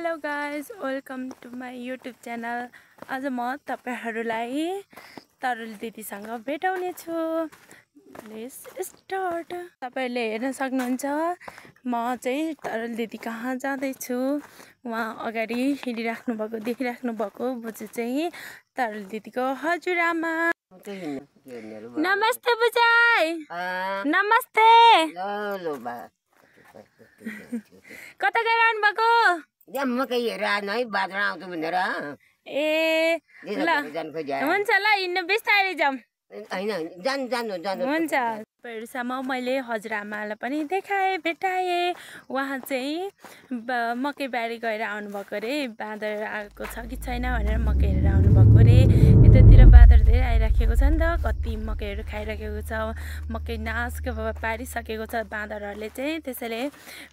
Hello guys, welcome to my YouTube channel. आज म तपाईहरुलाई तरुल दिदीसँग भेटाउने छु। Let's start. तपाईहरुले हेर्न सक्नुहुन्छ म चाहिँ तरुल दिदी कहाँ जाँदैछु। उहाँ अगाडि हिँडिराख्नु भएको देखिराख्नु भएको बुजु चाहिँ तरुल दिदीको हजुरआमा। नमस्ते बुजाइ। नमस्ते। कता गएर आउनु भएको? मकै हेरेर आएन है, बादमा आउँछु भनेर। ए ल हुन्छ ल, हिँड्नु बिस्तारै जाऊँ। हैन जानु हुन्छ। तपाईँहरूसम्म मैले हजुरआमालाई पनि देखाएँ, भेटाएँ। उहाँ चाहिँ मकै बारी गएर आउनुभएको अरे। बाँदर आएको छ कि छैन भनेर मकै हेरेर आउनुभएको अरे। यतातिर बाँदर धेरै आइराखेको छ नि त, कति मकैहरू खाइराखेको छ। मकै नाश पारिसकेको छ बाँदरहरूले चाहिँ, त्यसैले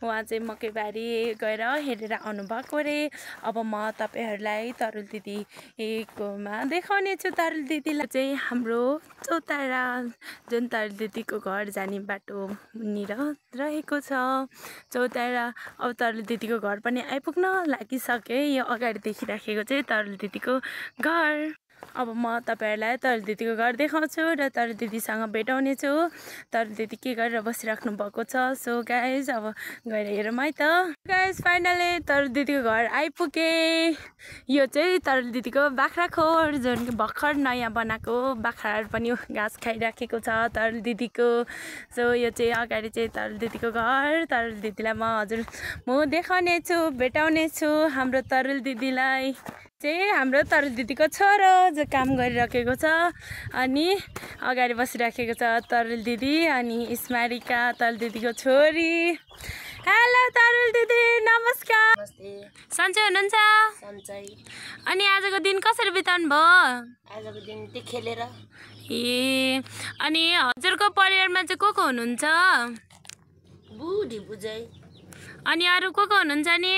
उहाँ चाहिँ मकै बारी गएर हेरेर आउनुभएको अरे। अब म तपाईँहरूलाई तरुल दिदीकोमा देखाउने छु। तरुल दिदीलाई चाहिँ हाम्रो चौतारा, जुन तरुल दिदीको घर जाने बाटोनिर रहेको छ चौतारा। अब तरुल दिदीको घर पनि आइपुग्न लागिसक्यो। यो अगाडि देखिराखेको चाहिँ तरुल दिदीको घर। अब म तपाईहरुलाई तरुल दिदीको घर देखाउँछु र तरुल दिदीसँग भेटाउने छु। तरुल दिदी के गरेर बसिराख्नु भएको छ। सो गाइज अब गएर हेरौँ है त। गाइज फाइनली तरुल दिदीको घर आइपुगे। यो चाहिँ तरुल दिदीको बाख्रा खोर, जुन भर्खर नयाँ बनाएको। बाख्राहरू पनि घाँस खाइराखेको छ तरुल दिदीको। सो यो चाहिँ अगाडि चाहिँ तरुल दिदीको घर। तरुल दिदीलाई म देखाउने छु, भेटाउने छु। हाम्रो तरुल दिदीलाई चाहिँ हाम्रो तरुल दिदीको छोरो जो काम गरिराखेको छ। अनि अगाडि बसिराखेको छ तरुल दिदी अनि स्मारिका तरुल दिदीको छोरी। हेलो तरुल दिदी, नमस्कार। नमस्ते। सन्चै हुनुहुन्छ? सन्चै। अनि आजको दिन कसरी बिताउनु भयो? आजको दिन त्यो खेलेर। ए अनि हजुरको परिवारमा चाहिँ को हुनुहुन्छ? बुढी बुझाइ अनि अरू को हुनुहुन्छ नि?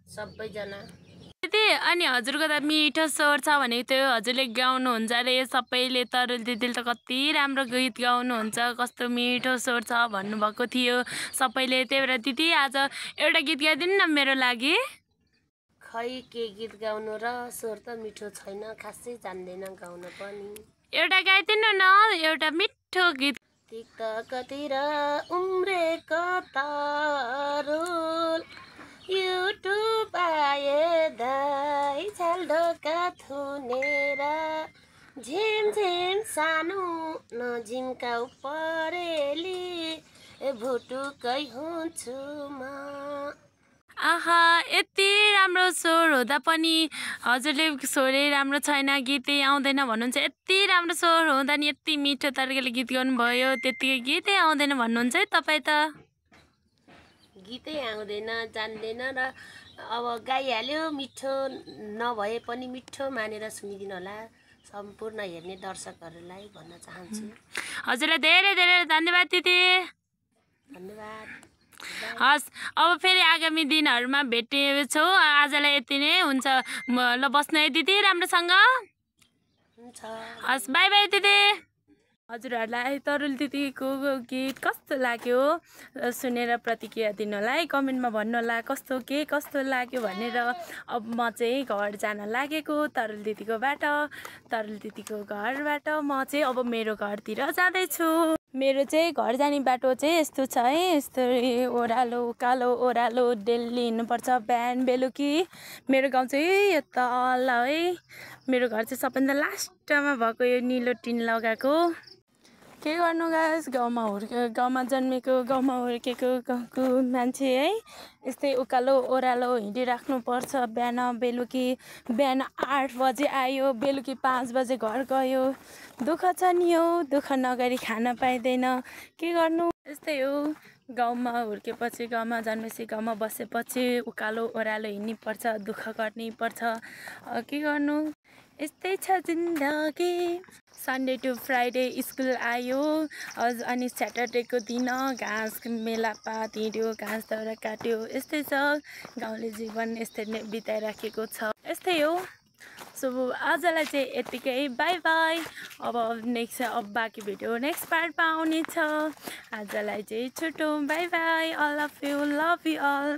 सबैजना। दिदी अनि हजुरको त मिठो स्वर छ भनेको थियो, हजुरले गाउनुहुन्छ अरे। सबैले तरुल दिदीले त कति राम्रो गीत गाउनुहुन्छ, कस्तो मिठो स्वर छ भन्नुभएको थियो सबैले। त्यही भएर दिदी आज एउटा गीत गाइदिनु न मेरो लागि। खै के गीत गाउनु र, स्वर त मिठो छैन, खासै जान्दैन गाउन पनि। एउटा गाइदिनु न, एउटा मिठो गीत। तिक्तकतिर उम्रेको तरुल, युट्युब आए दाइ छालढोका थुनेर, झिम झिम सानो नजिमकाउ परेली, भुटुकै हुन्छु म। आहा, यति राम्रो स्वर हुँदा पनि हजुरले स्वरै राम्रो छैन, गीतै आउँदैन भन्नुहुन्छ। यति राम्रो स्वर हुँदा नि यति मिठो तरिकाले गीत गाउनुभयो, त्यतिकै गीतै आउँदैन भन्नुहुन्छ है तपाईँ त। गीतै आउँदैन, जान्दैन र अब गाइहाल्यो। मिठो नभए पनि मिठो मानेर सुनिदिनु होला सम्पूर्ण हेर्ने दर्शकहरूलाई भन्न चाहन्छु। हजुरलाई धेरै धेरै धन्यवाद दिदी। धन्यवाद। हस्, अब फेरि आगामी दिनहरूमा भेट्नेछौँ। आजलाई यति नै हुन्छ। ल बस्नु है दिदी राम्रोसँग। हुन्छ। हस्, बाई बाई दिदी। हजुरहरूलाई तरुल दिदीको गीत कस्तो लाग्यो सुनेर प्रतिक्रिया दिनु होला है, कमेन्टमा भन्नु होला कस्तो लाग्यो भनेर। अब म चाहिँ घर जान लागेको तरुल दिदीको घरबाट म चाहिँ अब मेरो घरतिर जाँदैछु। मेरो चाहिँ घर जाने बाटो चाहिँ यस्तो छ है, यस्तो ओह्रालो उकालो ओह्रालो डेली हिँड्नुपर्छ बिहान बेलुकी। मेरो गाउँ चाहिँ यो तल है। मेरो घर चाहिँ सबभन्दा लास्टमा भएको, यो निलो टिन लगाएको। के गर्नु गाइस, गाउँमा जन्मेको गाउँमा हुर्केको गाउँको मान्छे है। यस्तै उकालो ओह्रालो हिँडिराख्नुपर्छ बिहान बेलुकी। बिहान 8 बजे आयो, बेलुकी 5 बजे घर गयो। दुःख छ नि हो, दुःख नगरी खान पाइँदैन। के गर्नु, यस्तै हो। गाउँमा हुर्केपछि, गाउँमा जन्मेपछि, गाउँमा बसेपछि उकालो ओह्रालो हिँड्नुपर्छ, दुःख गर्नै पर्छ। के गर्नु, यस्तै छ जिन्दगी। सन्डे टु फ्राइडे स्कुल आयो, अनि स्याटरडेको दिन घाँस मेलापात हिँड्यो, घाँस दाउरा काट्यो। यस्तै छ गाउँले जीवन, यस्तै नै बिताइराखेको छ। यस्तै हो। सो आजलाई चाहिँ यतिकै, बाई बाई। अब बाँकी भिडियो नेक्स्ट पार्टमा आउने छ। आजलाई चाहिँ छुटौँ, bye bye. All of you, love you all.